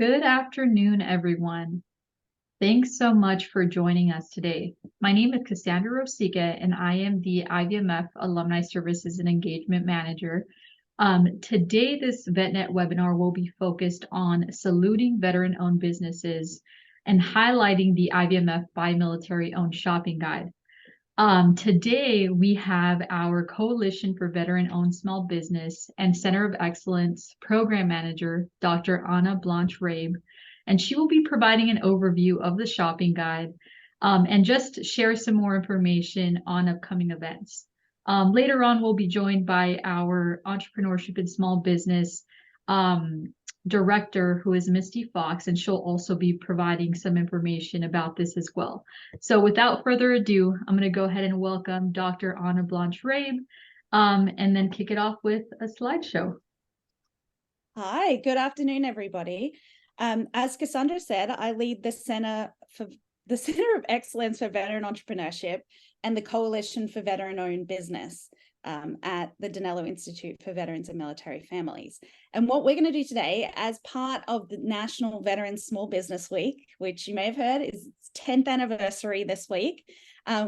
Good afternoon, everyone. Thanks so much for joining us today. My name is Cassandra Rosica, and I am the IVMF Alumni Services and Engagement Manager. Today, this VetNet webinar will be focused on saluting veteran-owned businesses and highlighting the IVMF Buy Military-Owned Shopping Guide. Today, we have our Coalition for Veteran-Owned Small Business and Center of Excellence Program Manager, Dr. Anna Blanche-Rabe, and she will be providing an overview of the shopping guide and just share some more information on upcoming events. Later on, we'll be joined by our Entrepreneurship and Small Business Director, who is Misty Fox, and she'll also be providing some information about this as well. So without further ado, I'm going to go ahead and welcome Dr. Anna Blanche-Rabe and then kick it off with a slideshow. Hi, good afternoon, everybody. As Cassandra said, I lead the Center of Excellence for Veteran Entrepreneurship and the Coalition for Veteran-Owned Business at the Danello Institute for Veterans and Military Families. And what we're going to do today, as part of the National Veteran Small Business Week, which you may have heard is its 10th anniversary this week,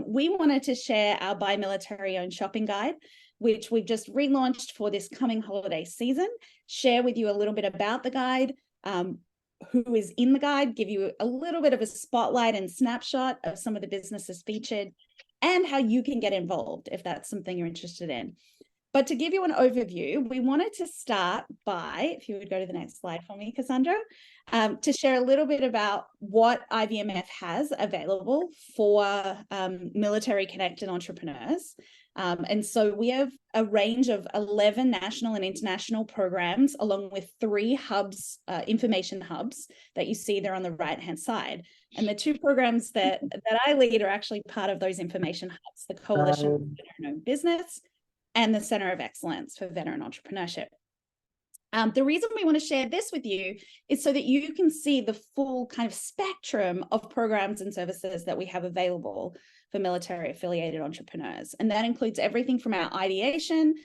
we wanted to share our Buy Military-Owned Shopping Guide, which we've just relaunched for this coming holiday season, share with you a little bit about the guide, who is in the guide, give you a little bit of a spotlight and snapshot of some of the businesses featured, and how you can get involved if that's something you're interested in. But to give you an overview, we wanted to start by, if you would go to the next slide for me, Cassandra, to share a little bit about what IVMF has available for military-connected entrepreneurs. And so we have a range of 11 national and international programs, along with 3 hubs, information hubs that you see there on the right-hand side. And the 2 programs that I lead are actually part of those information hubs, the Coalition for Veteran-Owned Business and the Center of Excellence for Veteran Entrepreneurship. The reason we want to share this with you is so that you can see the full kind of spectrum of programs and services that we have available for military affiliated entrepreneurs. And that includes everything from our ideation.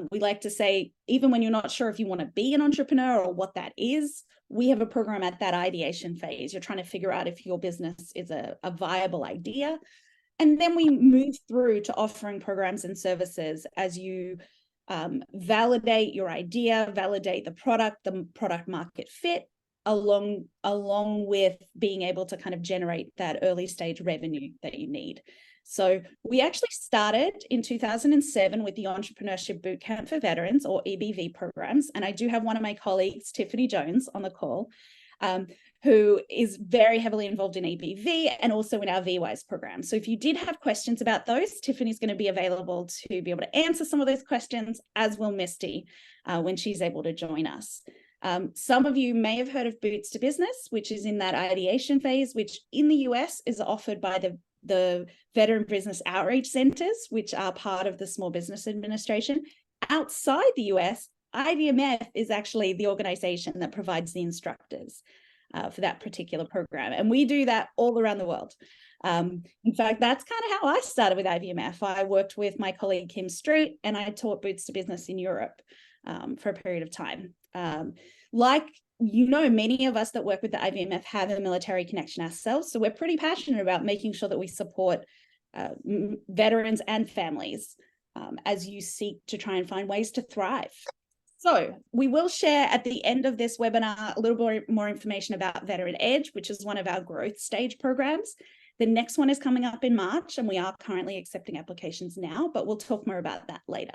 We like to say, even when you're not sure if you want to be an entrepreneur or what that is, we have a program at that ideation phase. You're trying to figure out if your business is a viable idea. And then we move through to offering programs and services as you validate your idea, validate the product market fit, along with being able to kind of generate that early stage revenue that you need. So we actually started in 2007 with the Entrepreneurship Bootcamp for Veterans, or EBV programs. And I do have one of my colleagues, Tiffany Jones, on the call, who is very heavily involved in EBV and also in our VWise program. So if you did have questions about those, Tiffany's going to be available to be able to answer some of those questions, as will Misty when she's able to join us. Some of you may have heard of Boots to Business, which is in that ideation phase, which in the US is offered by the Veteran Business Outreach Centers, which are part of the Small Business Administration. Outside the US, IVMF is actually the organization that provides the instructors for that particular program. And we do that all around the world. In fact, that's kind of how I started with IVMF. I worked with my colleague, Kim Street, and I taught Boots to Business in Europe for a period of time. Like, many of us that work with the IVMF have a military connection ourselves. So we're pretty passionate about making sure that we support veterans and families as you seek to try and find ways to thrive. So we will share at the end of this webinar a little bit more information about Veteran Edge, which is one of our growth stage programs. The next one is coming up in March, and we are currently accepting applications now, but we'll talk more about that later.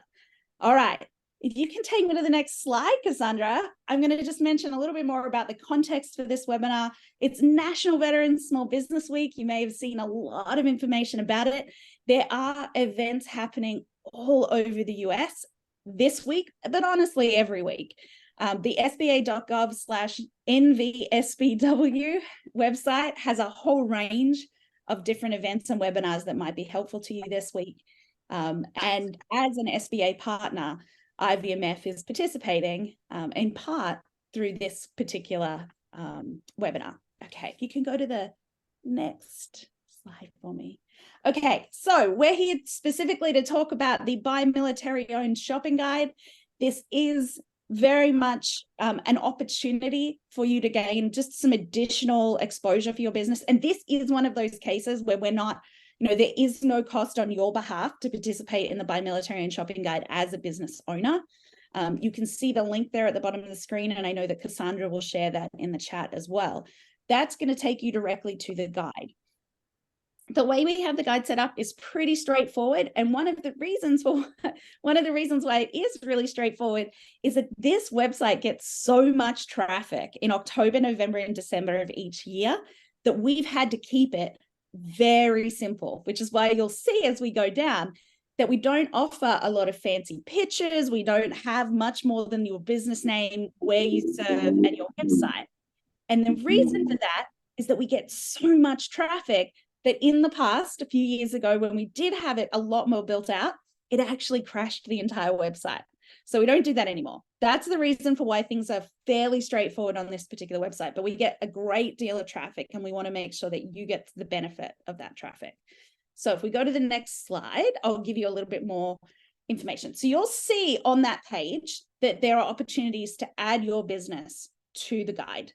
All right. If you can take me to the next slide, Cassandra, I'm going to just mention a little bit more about the context for this webinar. It's National Veteran Small Business Week. You may have seen a lot of information about it. There are events happening all over the US this week, but honestly, every week. The sba.gov/NVSBW website has a whole range of different events and webinars that might be helpful to you this week. And as an SBA partner, IVMF is participating in part through this particular webinar. Okay, if you can go to the next slide for me. Okay, so we're here specifically to talk about the Buy Military-Owned Shopping Guide. This is very much an opportunity for you to gain just some additional exposure for your business. And this is one of those cases where we're not, there is no cost on your behalf to participate in the Buy Military and Shopping Guide as a business owner. You can see the link there at the bottom of the screen, and I know that Cassandra will share that in the chat as well. That's going to take you directly to the guide. The way we have the guide set up is pretty straightforward. And one of the reasons why it is really straightforward is that this website gets so much traffic in October, November, and December of each year that we've had to keep it very simple, which is why you'll see as we go down that we don't offer a lot of fancy pictures. We don't have much more than your business name, where you serve, and your website. And the reason for that is that we get so much traffic that in the past, a few years ago, when we did have it a lot more built out, it actually crashed the entire website. So we don't do that anymore. That's the reason for why things are fairly straightforward on this particular website, but we get a great deal of traffic, and we want to make sure that you get the benefit of that traffic. So if we go to the next slide, I'll give you a little bit more information. So you'll see on that page that there are opportunities to add your business to the guide.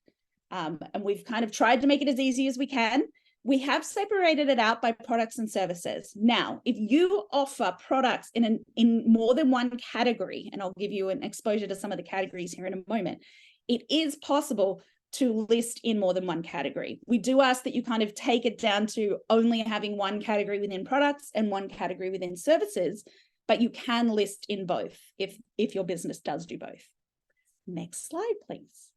And we've kind of tried to make it as easy as we can. We have separated it out by products and services. Now, if you offer products in more than one category, and I'll give you an exposure to some of the categories here in a moment, it is possible to list in more than one category. We do ask that you kind of take it down to only having one category within products and one category within services, but you can list in both if your business does do both. Next slide, please.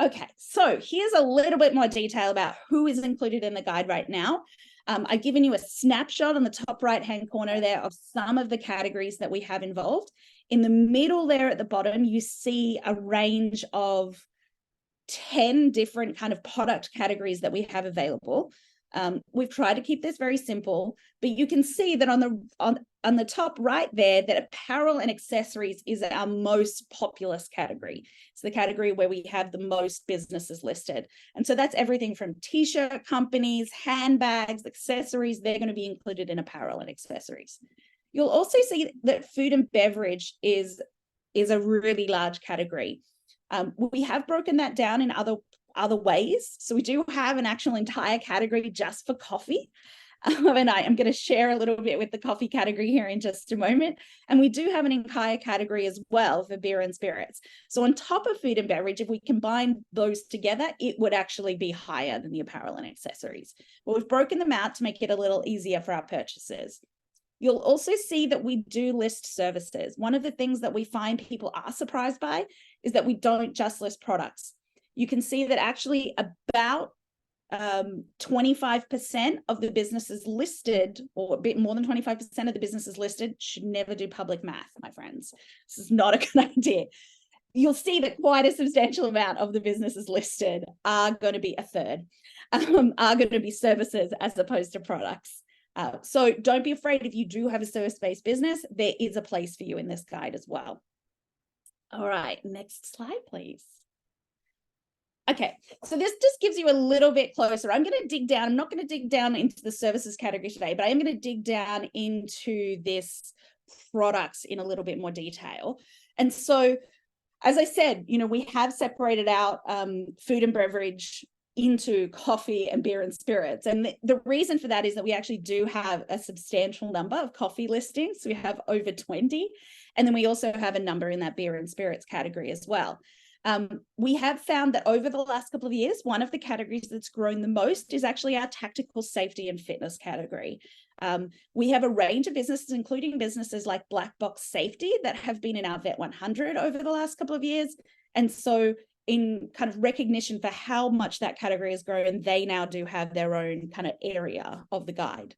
Okay, so here's a little bit more detail about who is included in the guide right now. I've given you a snapshot on the top right-hand corner there of some of the categories that we have involved. In the middle there at the bottom, you see a range of 10 different kind of product categories that we have available. We've tried to keep this very simple, but you can see that on the top right there, that apparel and accessories is our most populous category. It's the category where we have the most businesses listed. And so that's everything from t-shirt companies, handbags, accessories. They're going to be included in apparel and accessories. You'll also see that food and beverage is a really large category. We have broken that down in other ways. So we do have an actual entire category just for coffee. And I am going to share a little bit with the coffee category here in just a moment. And we do have an entire category as well for beer and spirits. So on top of food and beverage, if we combine those together, it would actually be higher than the apparel and accessories. But we've broken them out to make it a little easier for our purchasers. You'll also see that we do list services. One of the things that we find people are surprised by is that we don't just list products. You can see that actually about 25% of the businesses listed, or a bit more than 25% of the businesses listed, should never do public math, my friends. This is not a good idea. You'll see that quite a substantial amount of the businesses listed are going to be a third, are going to be services as opposed to products. So don't be afraid if you do have a service-based business, there is a place for you in this guide as well. All right, next slide, please. Okay, so this just gives you a little bit closer. I'm going to dig down. I'm not going to dig down into the services category today, but I am going to dig down into this products in a little bit more detail. And so, as I said, we have separated out food and beverage into coffee and beer and spirits. And the reason for that is that we actually do have a substantial number of coffee listings. We have over 20. And then we also have a number in that beer and spirits category as well. We have found that over the last couple of years, one of the categories that's grown the most is actually our tactical safety and fitness category. We have a range of businesses, including businesses like Black Box Safety, that have been in our Vet 100 over the last couple of years. And so in kind of recognition for how much that category has grown, they now do have their own kind of area of the guide.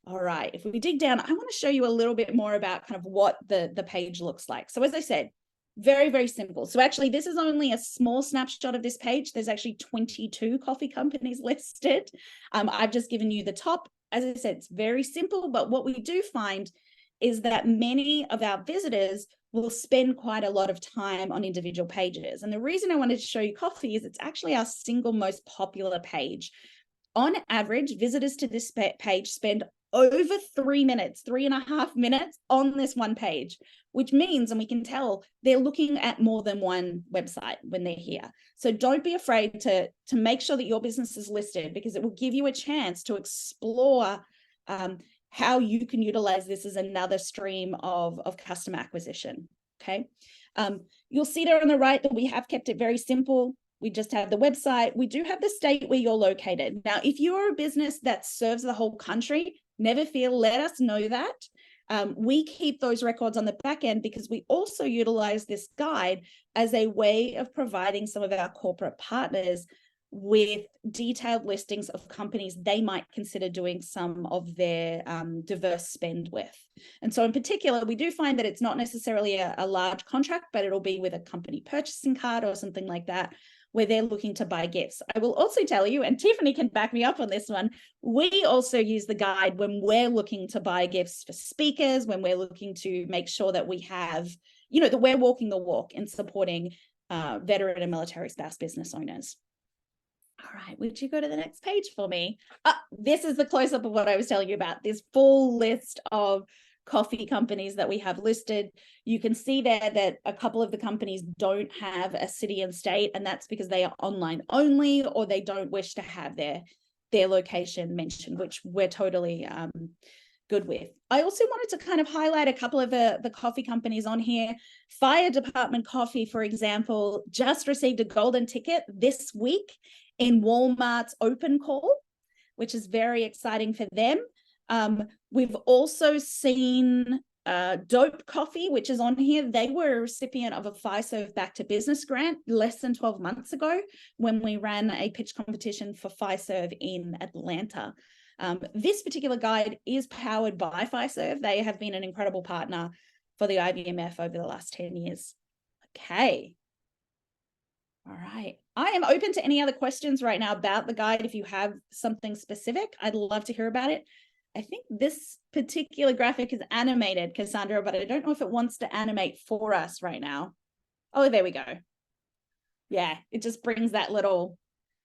All right, if we dig down, I want to show you a little bit more about kind of what the page looks like. So as I said, very, very simple. So actually, this is only a small snapshot of this page. There's actually 22 coffee companies listed. I've just given you the top. As I said, it's very simple, but what we do find is that many of our visitors will spend quite a lot of time on individual pages. And the reason I wanted to show you coffee is it's actually our single most popular page. On average, visitors to this page spend over 3 minutes, 3.5 minutes on this one page, which means, and we can tell, they're looking at more than one website when they're here. So don't be afraid to make sure that your business is listed, because it will give you a chance to explore how you can utilize this as another stream of customer acquisition. Okay. You'll see there on the right that we have kept it very simple. We just have the website. We do have the state where you're located. Now, if you're a business that serves the whole country, never fear, let us know that. We keep those records on the back end because we also utilize this guide as a way of providing some of our corporate partners with detailed listings of companies they might consider doing some of their diverse spend with. And so in particular, we do find that it's not necessarily a large contract, but it'll be with a company purchasing card or something like that, where they're looking to buy gifts. I will also tell you, and Tiffany can back me up on this one, we also use the guide when we're looking to buy gifts for speakers, when we're looking to make sure that we have, that we're walking the walk in supporting veteran and military spouse business owners. All right, would you go to the next page for me? This is the close-up of what I was telling you about, this full list of coffee companies that we have listed. You can see there that a couple of the companies don't have a city and state, and that's because they are online only, or they don't wish to have their location mentioned, which we're totally good with. I also wanted to kind of highlight a couple of the coffee companies on here. Fire Department Coffee, for example, just received a golden ticket this week in Walmart's open call, which is very exciting for them. We've also seen Dope Coffee, which is on here. They were a recipient of a FISERV Back to Business grant less than 12 months ago when we ran a pitch competition for FISERV in Atlanta. This particular guide is powered by FISERV. They have been an incredible partner for the IVMF over the last 10 years. Okay. All right. I am open to any other questions right now about the guide. If you have something specific, I'd love to hear about it. I think this particular graphic is animated, Cassandra, but I don't know if it wants to animate for us right now. Oh, there we go. Yeah, it just brings that little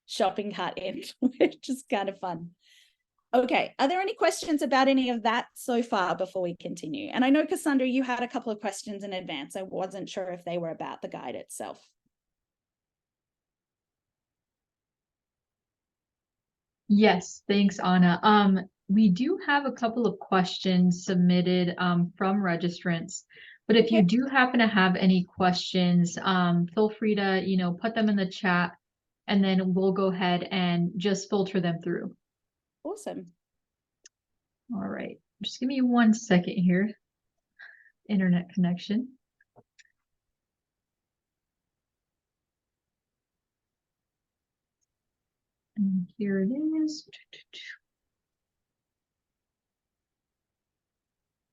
shopping cart in, which is kind of fun. Okay, are there any questions about any of that so far before we continue? And I know, Cassandra, you had a couple of questions in advance. I wasn't sure if they were about the guide itself. Yes, thanks, Anna. We do have a couple of questions submitted from registrants, but if you do happen to have any questions, feel free to, put them in the chat, and then we'll go ahead and just filter them through. Awesome. All right, just give me 1 second here. Internet connection. And here it is.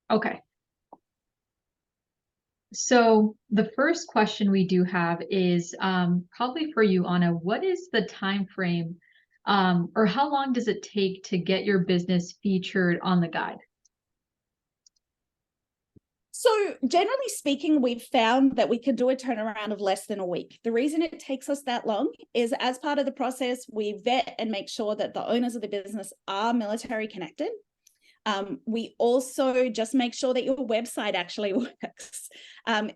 Okay. So the first question we do have is probably for you, Anna. What is the time frame, or how long does it take to get your business featured on the guide? So generally speaking, we've found that we can do a turnaround of less than a week. The reason it takes us that long is, as part of the process, we vet and make sure that the owners of the business are military connected. We also just make sure that your website actually works.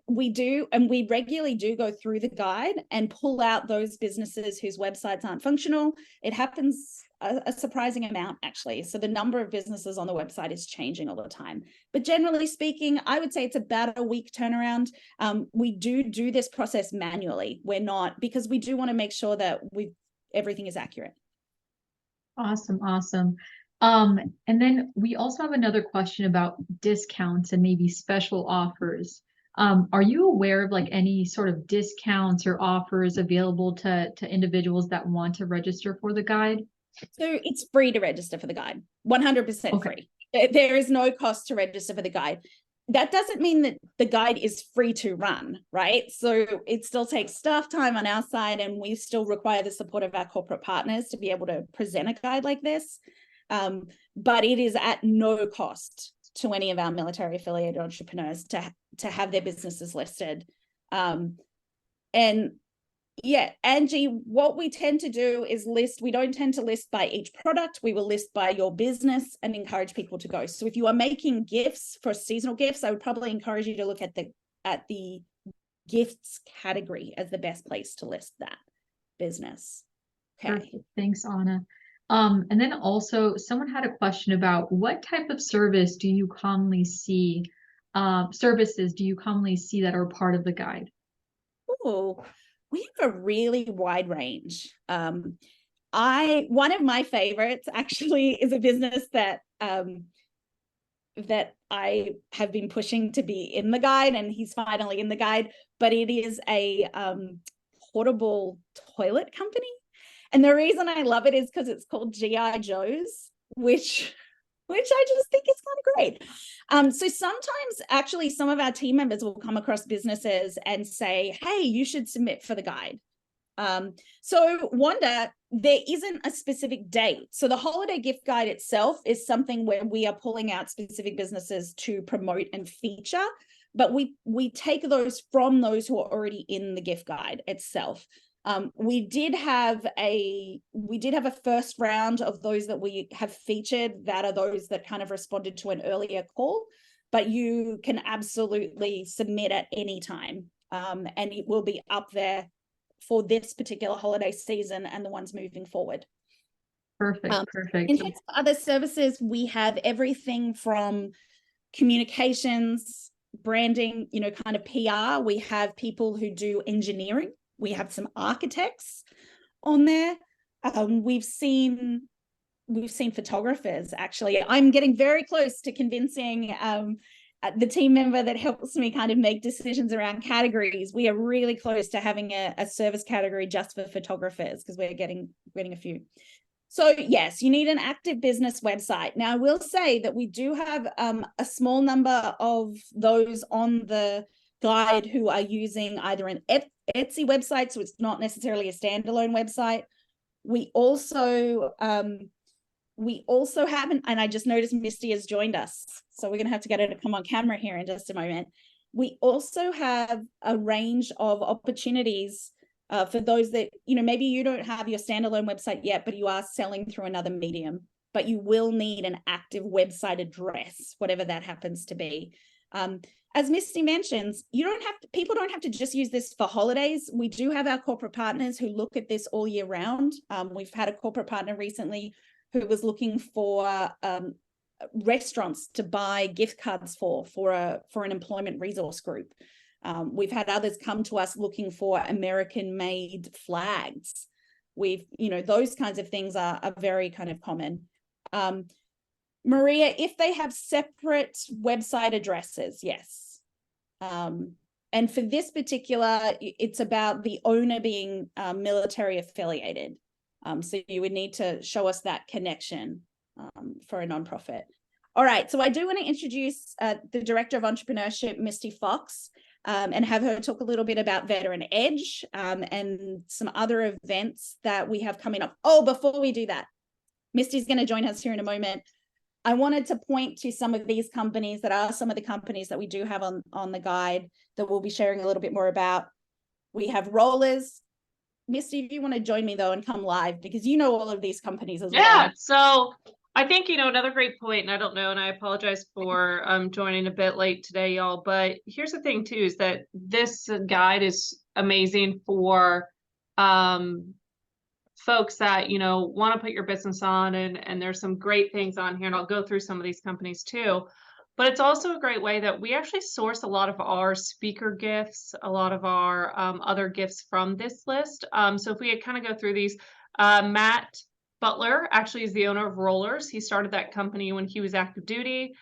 We regularly do go through the guide and pull out those businesses whose websites aren't functional. It happens a surprising amount, actually. So the number of businesses on the website is changing all the time. But generally speaking, I would say it's about a week turnaround. We do this process manually. We're not, because we do want to make sure that everything is accurate. Awesome. And then we also have another question about discounts and maybe special offers. Are you aware of any sort of discounts or offers available to individuals that want to register for the guide? So it's free to register for the guide, 100% free. There is no cost to register for the guide. That doesn't mean that the guide is free to run, right? So it still takes staff time on our side, and we still require the support of our corporate partners to be able to present a guide like this. But it is at no cost to any of our military affiliated entrepreneurs to have their businesses listed. And Yeah, Angie, what we tend to do is list, we don't tend to list by each product, we will list by your business and encourage people to go. So if you are making gifts for seasonal gifts, I would probably encourage you to look at the gifts category as the best place to list that business. Okay. Perfect. Thanks, Anna. And then also someone had a question about what type of services do you commonly see that are part of the guide? Oh, we have a really wide range. One of my favorites actually is a business that I have been pushing to be in the guide, and he's finally in the guide, but it is a portable toilet company. And the reason I love it is because it's called G.I. Joe's, which I just think is kind of great. So sometimes actually some of our team members will come across businesses and say, hey, you should submit for the guide. So Wanda, there isn't a specific date. So the holiday gift guide itself is something where we are pulling out specific businesses to promote and feature, but we take those from those who are already in the gift guide itself. We did have a first round of those that we have featured that are those that kind of responded to an earlier call, but you can absolutely submit at any time, and it will be up there for this particular holiday season and the ones moving forward. Perfect. In terms of other services, we have everything from communications, branding, kind of PR. We have people who do engineering. We have some architects on there. We've seen photographers, actually. I'm getting very close to convincing the team member that helps me kind of make decisions around categories. We are really close to having a service category just for photographers because we're getting a few. So yes, you need an active business website. Now I will say that we do have a small number of those on the guide who are using either an Etsy website, so it's not necessarily a standalone website. We also haven't, and I just noticed Misty has joined us, so we're going to have to get her to come on camera here in just a moment. We also have a range of opportunities for those that, maybe you don't have your standalone website yet, but you are selling through another medium, but you will need an active website address, whatever that happens to be. As Misty mentions, people don't have to just use this for holidays. We do have our corporate partners who look at this all year round. We've had a corporate partner recently who was looking for restaurants to buy gift cards for an employment resource group. We've had others come to us looking for American-made flags. Those kinds of things are very kind of common. Maria, if they have separate website addresses, yes. And for this particular, it's about the owner being military affiliated. So you would need to show us that connection for a nonprofit. All right, so I do want to introduce the Director of Entrepreneurship, Misty Fox, and have her talk a little bit about Veteran Edge and some other events that we have coming up. Oh, before we do that, Misty's going to join us here in a moment. I wanted to point to some of these companies that are some of the companies that we do have on the guide that we'll be sharing a little bit more about. We have Rollers. Misty, if you want to join me though and come live, because you know all of these companies as well. Yeah, so I think, another great point, and I don't know, and I apologize for joining a bit late today, y'all, but here's the thing too, is that this guide is amazing for folks that, want to put your business on, and there's some great things on here, and I'll go through some of these companies too. But it's also a great way that we actually source a lot of our speaker gifts, a lot of our other gifts from this list. So if we kind of go through these, Matt Butler actually is the owner of Rollers. He started that company when he was active duty.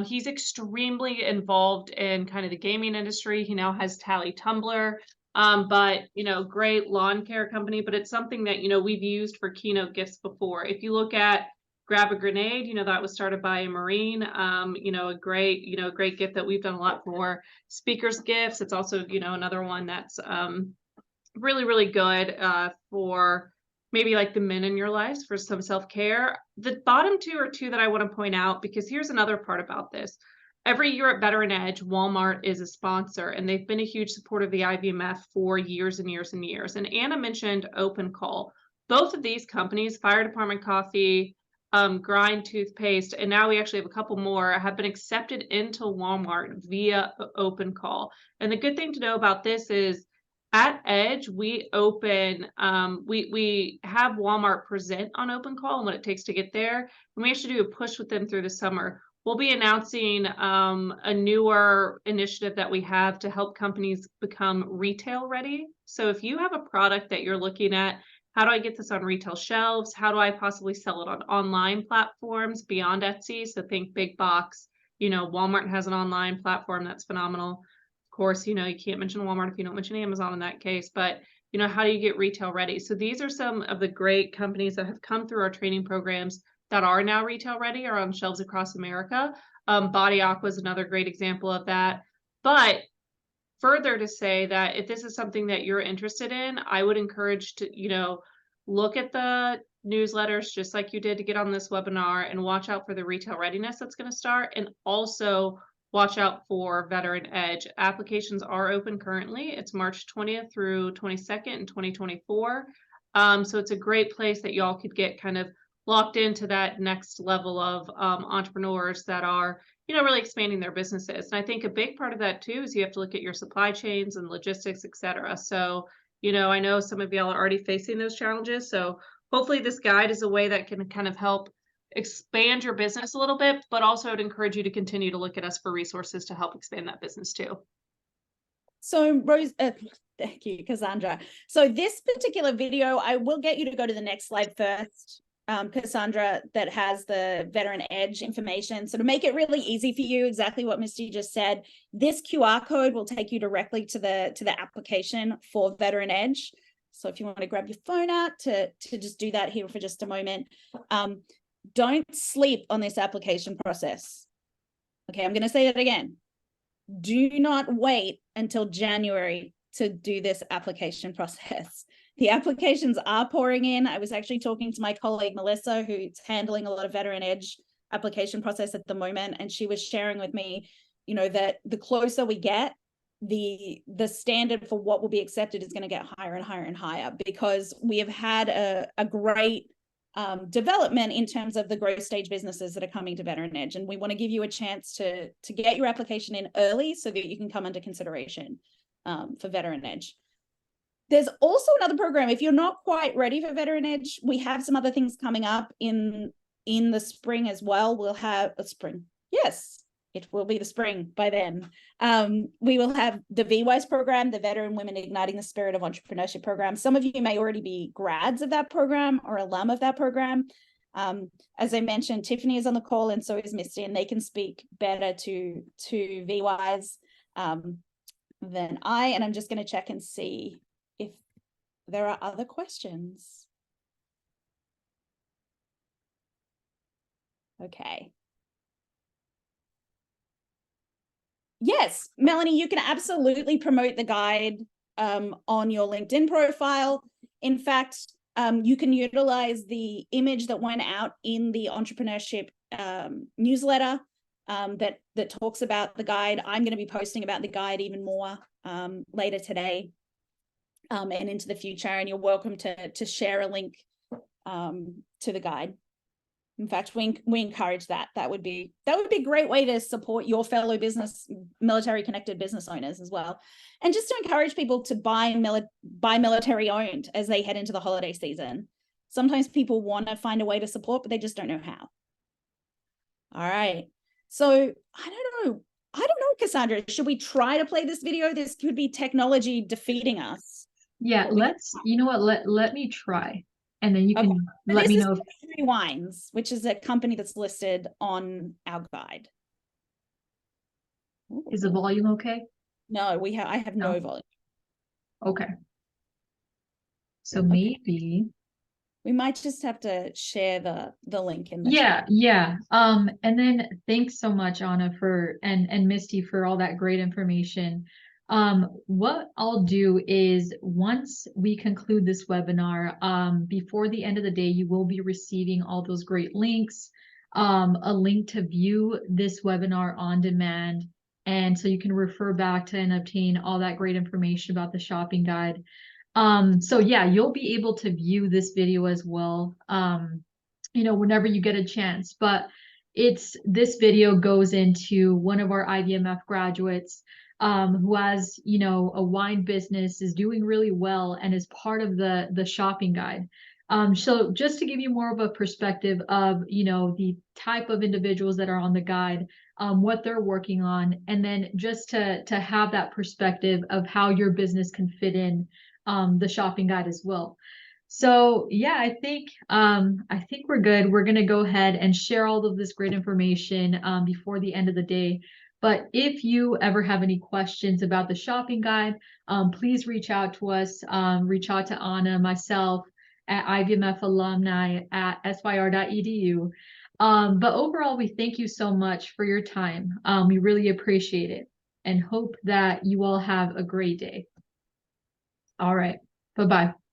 He's extremely involved in kind of the gaming industry. He now has Tally Tumbler. But great lawn care company, but it's something that we've used for keynote gifts before. If you look at Grab a Grenade, that was started by a Marine, a great gift that we've done a lot for. Speakers gifts, it's also another one that's really, really good for maybe like the men in your lives for some self-care. The bottom two are two that I want to point out, because here's another part about this. every year at Veteran Edge, Walmart is a sponsor, and they've been a huge supporter of the IVMF for years and years and years. And Anna mentioned Open Call. Both of these companies, Fire Department Coffee, Grind Toothpaste, and now we actually have a couple more, have been accepted into Walmart via Open Call. And the good thing to know about this is at Edge, we open, we have Walmart present on Open Call and what it takes to get there. And we actually do a push with them through the summer. We'll be announcing a newer initiative that we have to help companies become retail ready. So if you have a product that you're looking at, how do I get this on retail shelves? How do I possibly sell it on online platforms beyond Etsy? So think big box. You know, Walmart has an online platform that's phenomenal. Of course, you know, you can't mention Walmart if you don't mention Amazon in that case, but you know, how do you get retail ready? So these are some of the great companies that have come through our training programs that are now retail ready, are on shelves across America. Body Aqua is another great example of that. But further to say that if this is something that you're interested in, I would encourage to, you know, look at the newsletters just like you did to get on this webinar, and watch out for the retail readiness that's going to start, and also watch out for Veteran Edge. Applications are open currently. It's March 20th through 22nd in 2024. So it's a great place that y'all could get kind of locked into that next level of entrepreneurs that are, you know, really expanding their businesses. And I think a big part of that too is you have to look at your supply chains and logistics, et cetera. So, you know, I know some of y'all are already facing those challenges. So hopefully this guide is a way that can kind of help expand your business a little bit, but also I'd encourage you to continue to look at us for resources to help expand that business too. So Rose, thank you, Cassandra. So this particular video, I will get you to go to the next slide first, Cassandra, that has the Veteran Edge information. So to make it really easy for you, exactly what Misty just said, this QR code will take you directly to the application for Veteran Edge. So if you want to grab your phone out to just do that here for just a moment. Don't sleep on this application process. Okay, I'm going to say that again. Do not wait until January to do this application process. The applications are pouring in. I was actually talking to my colleague, Melissa, who's handling a lot of Veteran Edge application process at the moment. And she was sharing with me, you know, that the closer we get, the standard for what will be accepted is going to get higher and higher and higher, because we have had a great development in terms of the growth stage businesses that are coming to Veteran Edge. And we want to give you a chance to get your application in early so that you can come under consideration for Veteran Edge. There's also another program. If you're not quite ready for Veteran Edge, we have some other things coming up in the spring as well. We'll have a spring. Yes, it will be the spring by then. We will have the VWISE program, the Veteran Women Igniting the Spirit of Entrepreneurship program. Some of you may already be grads of that program or alum of that program. As I mentioned, Tiffany is on the call and so is Misty, and they can speak better to VWISE than I. And I'm just going to check and see if there are other questions. Okay. Yes, Melanie, you can absolutely promote the guide on your LinkedIn profile. In fact, you can utilize the image that went out in the entrepreneurship newsletter that talks about the guide. I'm going to be posting about the guide even more later today and into the future, and you're welcome to share a link to the guide. In fact, we encourage that. That would be a great way to support your fellow military connected business owners as well. And just to encourage people to buy military owned as they head into the holiday season. Sometimes people want to find a way to support, but they just don't know how. All right. So I don't know, Cassandra, should we try to play this video? This could be technology defeating us. Yeah, you know what, let me try. And then you can let me know. This is Rewinds, which is a company that's listed on our guide. Is the volume okay? No, I have no volume. Okay. So maybe we might just have to share the link in the chat. Yeah. And then thanks so much, Anna, and Misty for all that great information. What I'll do is once we conclude this webinar, before the end of the day, you will be receiving all those great links a link to view this webinar on demand. And so you can refer back to and obtain all that great information about the shopping guide. So yeah, you'll be able to view this video as well, whenever you get a chance. But this video goes into one of our IVMF graduates, who has, a wine business, is doing really well, and is part of the shopping guide. So just to give you more of a perspective of, the type of individuals that are on the guide, what they're working on, and then just to have that perspective of how your business can fit in the shopping guide as well. So yeah, I think we're good. We're gonna go ahead and share all of this great information before the end of the day. But if you ever have any questions about the shopping guide, please reach out to us. Reach out to Anna, myself, at IVMF alumni at syr.edu. But overall, we thank you so much for your time. We really appreciate it, and hope that you all have a great day. All right. Bye-bye.